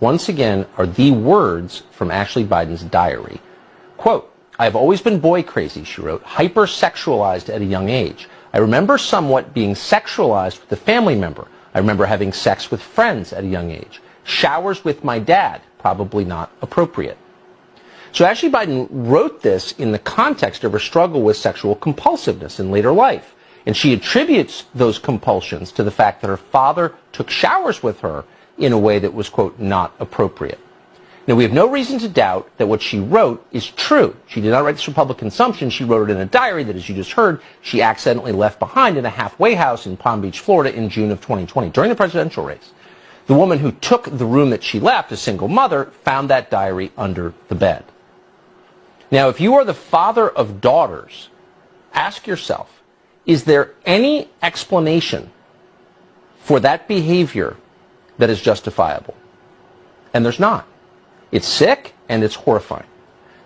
once again, are the words from Ashley Biden's diary. Quote, "I have always been boy crazy," she wrote, "hypersexualized at a young age. I remember somewhat being sexualized with a family member. I remember having sex with friends at a young age. Showers with my dad, probably not appropriate." So Ashley Biden wrote this in the context of her struggle with sexual compulsiveness in later life. And she attributes those compulsions to the fact that her father took showers with her in a way that was, quote, "not appropriate." Now, we have no reason to doubt that what she wrote is true. She did not write this for public consumption. She wrote it in a diary that, as you just heard, she accidentally left behind in a halfway house in Palm Beach, Florida in June of 2020, during the presidential race. The woman who took the room that she left, a single mother, found that diary under the bed. Now, if you are the father of daughters, ask yourself, is there any explanation for that behavior that is justifiable? And there's not. It's sick and it's horrifying.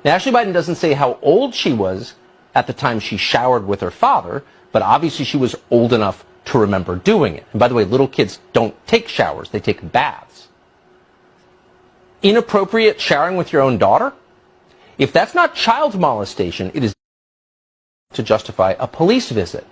Now, Ashley Biden doesn't say how old she was at the time she showered with her father, but obviously she was old enough to remember doing it. And by the way, little kids don't take showers, they take baths. Inappropriate showering with your own daughter? If that's not child molestation, it is to justify a police visit.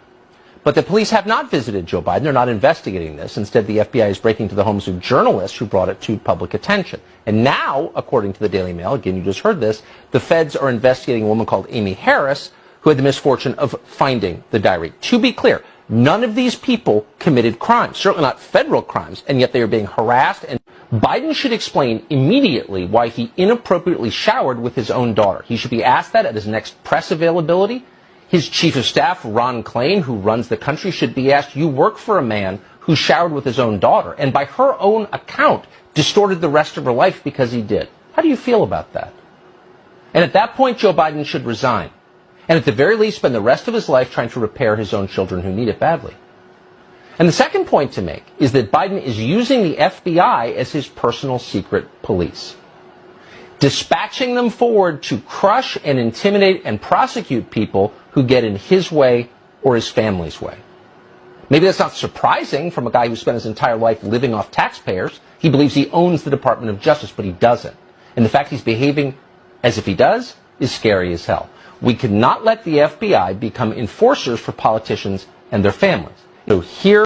But the police have not visited Joe Biden. They're not investigating this. Instead, the FBI is breaking into the homes of journalists who brought it to public attention. And now, according to the Daily Mail, again, you just heard this, the feds are investigating a woman called Amy Harris, who had the misfortune of finding the diary. To be clear, none of these people committed crimes, certainly not federal crimes, and yet they are being harassed. And Biden should explain immediately why he inappropriately showered with his own daughter. He should be asked that at his next press availability. His chief of staff, Ron Klain, who runs the country, should be asked, you work for a man who showered with his own daughter, and by her own account, distorted the rest of her life because he did. How do you feel about that? And at that point, Joe Biden should resign. And at the very least, spend the rest of his life trying to repair his own children who need it badly. And the second point to make is that Biden is using the FBI as his personal secret police, dispatching them forward to crush and intimidate and prosecute people who get in his way or his family's way. Maybe that's not surprising from a guy who spent his entire life living off taxpayers. He believes he owns the Department of Justice, but he doesn't. And the fact he's behaving as if he does is scary as hell. We cannot let the FBI become enforcers for politicians and their families. So here